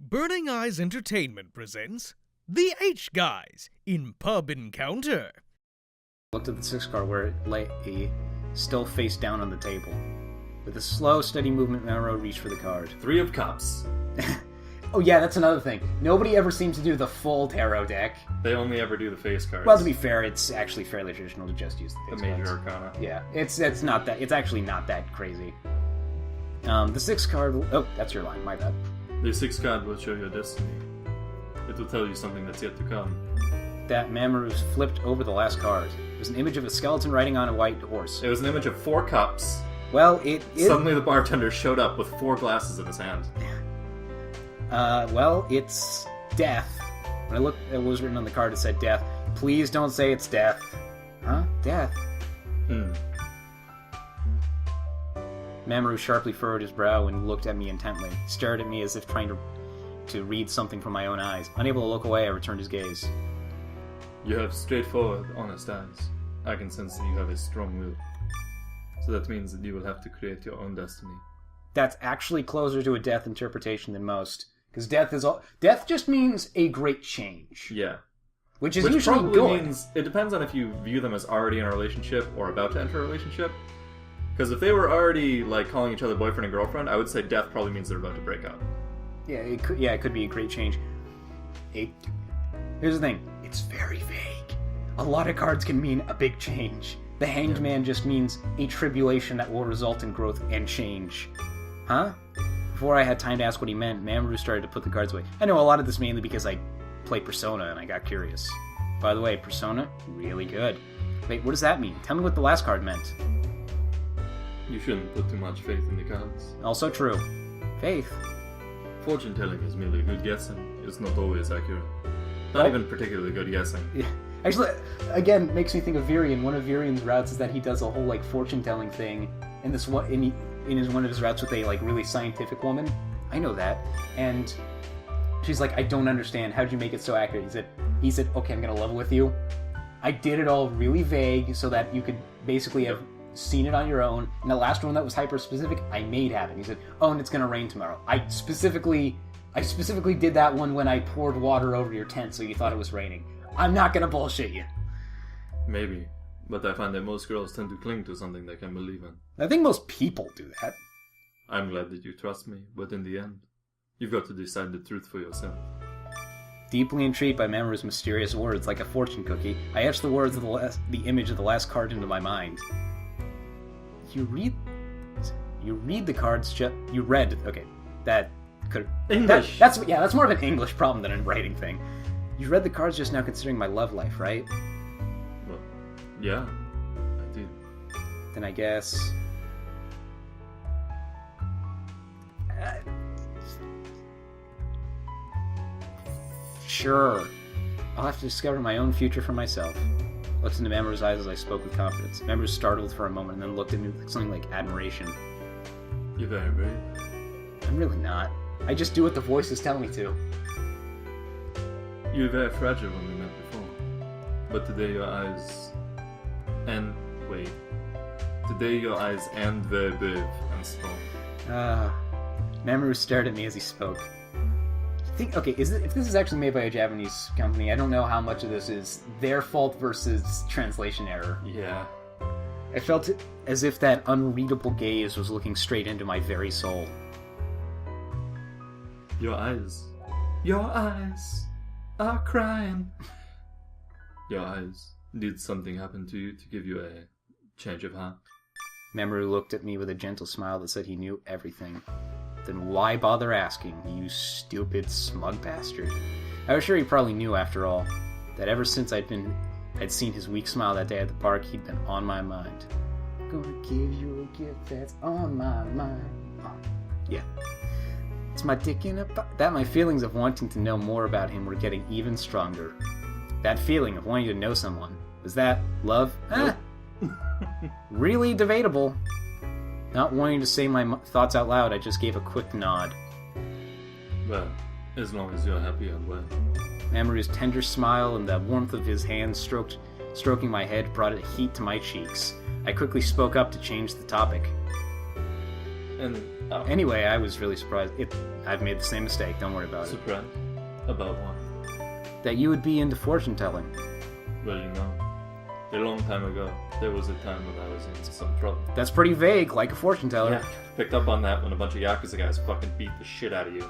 Burning Eyes Entertainment presents The H-Guys in Pub Encounter. Looked at the 6 card where it lay still face down on the table. With a slow, steady movement, Mamoru reached for the card. 3 of Cups. Oh yeah, that's another thing. Nobody ever seems to do the full tarot deck. They only ever do the face cards. Well, to be fair, it's actually fairly traditional to just use the face major cards. arcana. Yeah, it's not that. It's actually not that crazy. The 6 card. Oh, that's your line. My bad. The 6 card will show your destiny. It will tell you something that's yet to come. That Mamoru's flipped over the last card. It was an image of a skeleton riding on a white horse. It was an image of 4 cups. Well, Suddenly the bartender showed up with 4 glasses in his hand. Well, it's death. When I looked at what was written on the card, it said death. Please don't say it's death. Huh? Death. Mamoru sharply furrowed his brow and looked at me intently. He stared at me as if trying to read something from my own eyes. Unable to look away, I returned his gaze. You have straightforward, honest eyes. I can sense that you have a strong will. So that means that you will have to create your own destiny. That's actually closer to a death interpretation than most. Because death just means a great change. Yeah. Which Which usually probably good. means, it depends on if you view them as already in a relationship or about to enter a relationship. Because if they were already, calling each other boyfriend and girlfriend, I would say death probably means they're about to break up. Yeah, it could be a great change. Here's the thing. It's very vague. A lot of cards can mean a big change. The Hanged Man just means a tribulation that will result in growth and change. Huh? Before I had time to ask what he meant, Mamoru started to put the cards away. I know a lot of this mainly because I play Persona and I got curious. By the way, Persona, really good. Wait, what does that mean? Tell me what the last card meant. You shouldn't put too much faith in the cards. Also true. Faith. Fortune telling is merely good guessing. It's not always accurate. Not even particularly good guessing. Yeah. Actually, again, makes me think of Virion. One of Virion's routes is that he does a whole fortune telling thing, and this one in one of his routes with a really scientific woman. I know that, and she's like, I don't understand. How'd you make it so accurate? He said, okay, I'm gonna level with you. I did it all really vague so that you could basically have seen it on your own. And the last one that was hyper specific, I made happen. He said, oh, and it's gonna rain tomorrow. I specifically did that one when I poured water over your tent so you thought it was raining. I'm not gonna bullshit you. Maybe, but I find that most girls tend to cling to something they can believe in. I think most people do that. I'm glad that you trust me, but in the end, you've got to decide the truth for yourself. Deeply intrigued by Mamoru's mysterious words, like a fortune cookie, I etched the words of the image of the last card into my mind. You read the cards you read. Okay, that could English. That's more of an English problem than a writing thing. You read the cards just now considering my love life, right? Well, yeah, I did. Then I guess... Sure. I'll have to discover my own future for myself. I looked into Mamoru's eyes as I spoke with confidence. Mamoru startled for a moment and then looked at me with something like admiration. You're very brave. I'm really not. I just do what the voices tell me to. You were very fragile when we met before. But today your eyes... Today your eyes end very brave and strong. Mamoru stared at me as he spoke. If this is actually made by a Japanese company, I don't know how much of this is their fault versus translation error. Yeah. I felt it as if that unreadable gaze was looking straight into my very soul. Your eyes are crying. Your eyes. Did something happen to you to give you a change of heart? Mamoru looked at me with a gentle smile that said he knew everything. Then why bother asking, you stupid, smug bastard? I was sure he probably knew, after all, that ever since I'd seen his weak smile that day at the park, he'd been on my mind. Gonna give you a gift that's on my mind. Oh, yeah. It's my dick in a that my feelings of wanting to know more about him were getting even stronger. That feeling of wanting to know someone. Was that love? Nope. Really debatable. Not wanting to say my thoughts out loud, I just gave a quick nod. Well, as long as you're happy and well. Mamoru's tender smile and the warmth of his hands stroking my head brought a heat to my cheeks. I quickly spoke up to change the topic. And Anyway, I was really surprised. I've made the same mistake. Don't worry about it. surprised about what? That you would be into fortune telling. Well, a long time ago, there was a time when I was in some trouble. That's pretty vague, like a fortune teller. Yeah, picked up on that when a bunch of Yakuza guys fucking beat the shit out of you.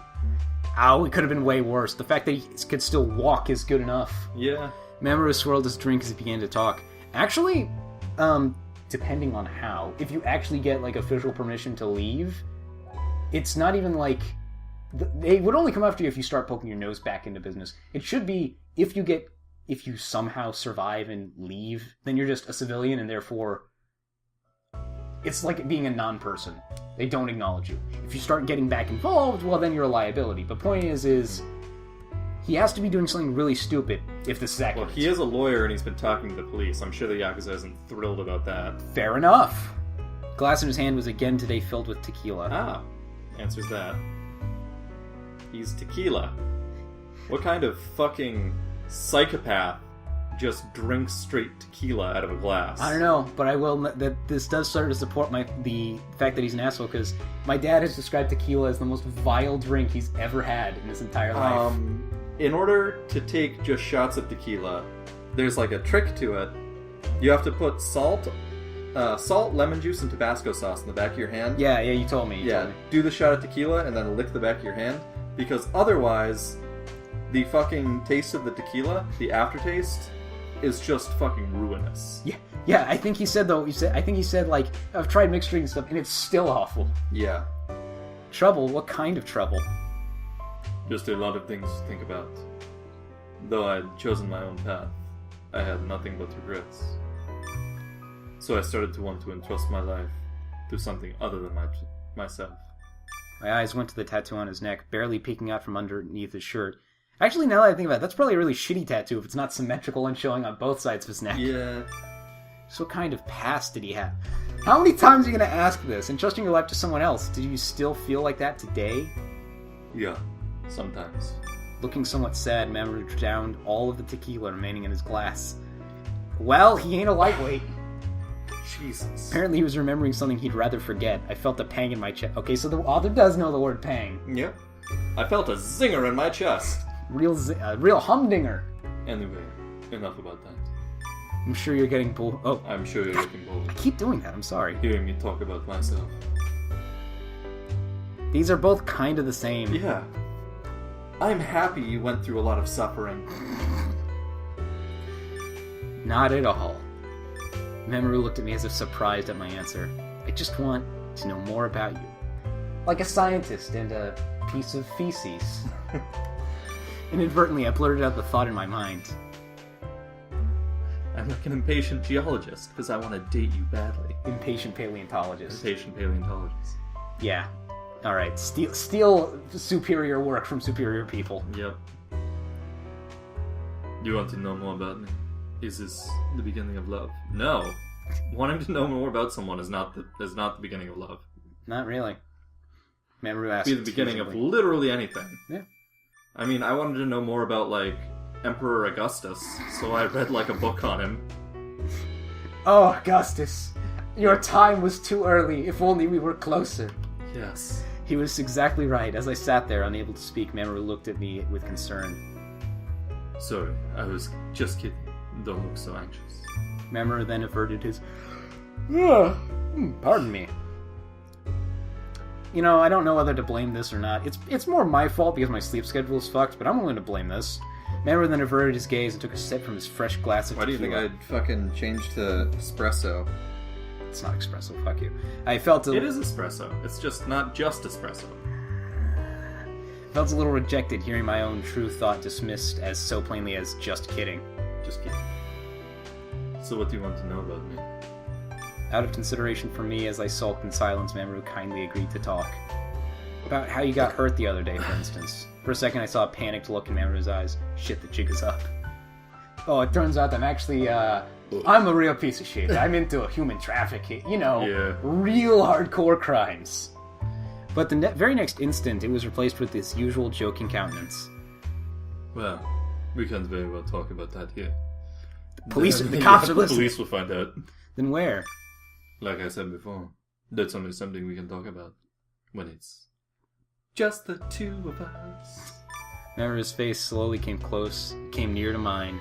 Ow, it could have been way worse. The fact that he could still walk is good enough. Yeah. Mamoru swirled his drink as he began to talk. Actually, depending on how, if you actually get, like, official permission to leave, it's not even like... They would only come after you if you start poking your nose back into business. It should be, if you somehow survive and leave, then you're just a civilian, and therefore... It's like being a non-person. They don't acknowledge you. If you start getting back involved, well, then you're a liability. But point is... He has to be doing something really stupid if this is accurate. Well, he is a lawyer and he's been talking to the police. I'm sure the Yakuza isn't thrilled about that. Fair enough. The glass in his hand was again today filled with tequila. Ah, answers that. He's tequila. What kind of fucking psychopath just drinks straight tequila out of a glass? I don't know, but I will. That this does start to support the fact that he's an asshole, because my dad has described tequila as the most vile drink he's ever had in his entire life. In order to take just shots of tequila, there's like a trick to it. You have to put salt, lemon juice, and Tabasco sauce in the back of your hand. Yeah, you told me. Do the shot of tequila and then lick the back of your hand, because otherwise, the fucking taste of the tequila, the aftertaste, is just fucking ruinous. Yeah. I think he said though. I think he said like, I've tried mixed drinks and stuff, and it's still awful. Yeah. Trouble? What kind of trouble? Just a lot of things to think about. Though I'd chosen my own path, I had nothing but regrets. So I started to want to entrust my life to something other than myself. My eyes went to the tattoo on his neck, barely peeking out from underneath his shirt. Actually, now that I think about it, that's probably a really shitty tattoo if it's not symmetrical and showing on both sides of his neck. Yeah. So what kind of past did he have? How many times are you going to ask this? Entrusting your life to someone else, did you still feel like that today? Yeah. Sometimes. Looking somewhat sad, Mamoru downed all of the tequila remaining in his glass. Well, he ain't a lightweight. Jesus. Apparently he was remembering something he'd rather forget. I felt a pang in my chest. Okay, so the author does know the word pang. Yep. I felt a zinger in my chest. Real humdinger. Anyway, enough about that. I'm sure you're getting bored. Oh. I'm sure you're getting bored. I keep doing that, I'm sorry. Hearing me talk about myself. These are both kind of the same. Yeah. I'm happy you went through a lot of suffering. Not at all. Mamoru looked at me as if surprised at my answer. I just want to know more about you. Like a scientist and a piece of feces. Inadvertently, I blurted out the thought in my mind. I'm like an impatient geologist, because I want to date you badly. Impatient paleontologist. Impatient paleontologist. Yeah. Alright, steal superior work from superior people. Yep. You want to know more about me? Is this the beginning of love? No. Wanting to know more about someone is not the beginning of love. Not really. Mamoru asked. Be the beginning of literally anything. Yeah. I mean, I wanted to know more about, like, Emperor Augustus, so I read, like, a book on him. Oh, Augustus. Your time was too early. If only we were closer. Yes. He was exactly right. As I sat there, unable to speak, Mamoru looked at me with concern. Sorry, I was just kidding. Don't look so anxious. Mamoru then averted his... Pardon me. You know, I don't know whether to blame this or not. It's more my fault because my sleep schedule is fucked, but I'm willing to blame this. Mamoru then averted his gaze and took a sip from his fresh glass of tequila. Why do you think I'd fucking change to espresso? It's not espresso, fuck you. I felt It is espresso. It's just not just espresso. Felt a little rejected hearing my own true thought dismissed as so plainly as just kidding. Just kidding. So what do you want to know about me? Out of consideration for me as I sulked in silence, Mamoru kindly agreed to talk. About how you got hurt the other day, for instance. For a second I saw a panicked look in Mamoru's eyes. Shit, the jig is up. Oh, it turns out I'm actually, I'm a real piece of shit. I'm into human trafficking, real hardcore crimes. But the very next instant, it was replaced with this usual joking countenance. Well, we can't very well talk about that here. The cops are listening. The police will find out. Then where? Like I said before, that's only something we can talk about. when it's just the two of us. Mamoru's face slowly came near to mine.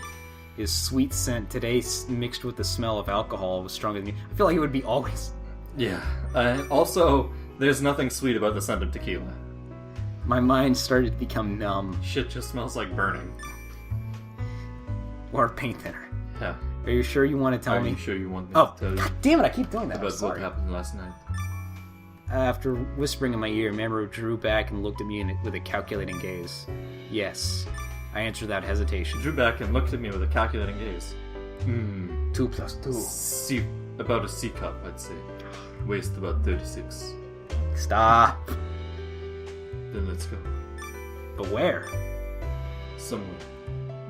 His sweet scent today mixed with the smell of alcohol was stronger than me. I feel like it would be always. Yeah. Also, there's nothing sweet about the scent of tequila. My mind started to become numb. Shit just smells like burning. Or paint thinner. Yeah. Are you sure you want to tell Are me? you sure you want me Oh, to tell you God damn it! I keep doing that. I'm about what sorry. happened last night? After whispering in my ear, Mamoru drew back and looked at me with a calculating gaze. Yes, I answered without hesitation. Drew back and looked at me with a calculating gaze. 2 plus 2. About a C cup, I'd say. Waist about 36. Stop. Then let's go. But where? Somewhere.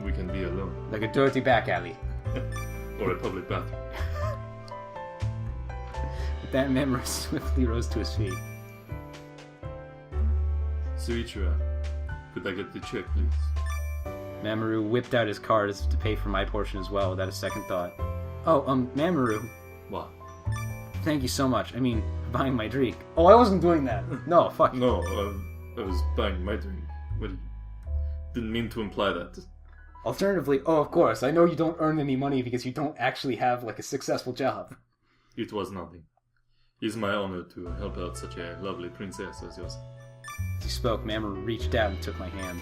We can be alone. Like a dirty back alley. Or a public bathroom. With that, Mamoru swiftly rose to his feet. Suichira, could I get the check, please? Mamoru whipped out his card to pay for my portion as well, without a second thought. Oh, Mamoru, What? thank you so much. I mean, for buying my drink. Oh, I wasn't doing that. No, fuck. No, I was buying my drink. What? Didn't mean to imply that. Alternatively, oh, of course, I know you don't earn any money because you don't actually have, like, a successful job. It was nothing. It's my honor to help out such a lovely princess as yours. As he spoke, Mamoru reached out and took my hand.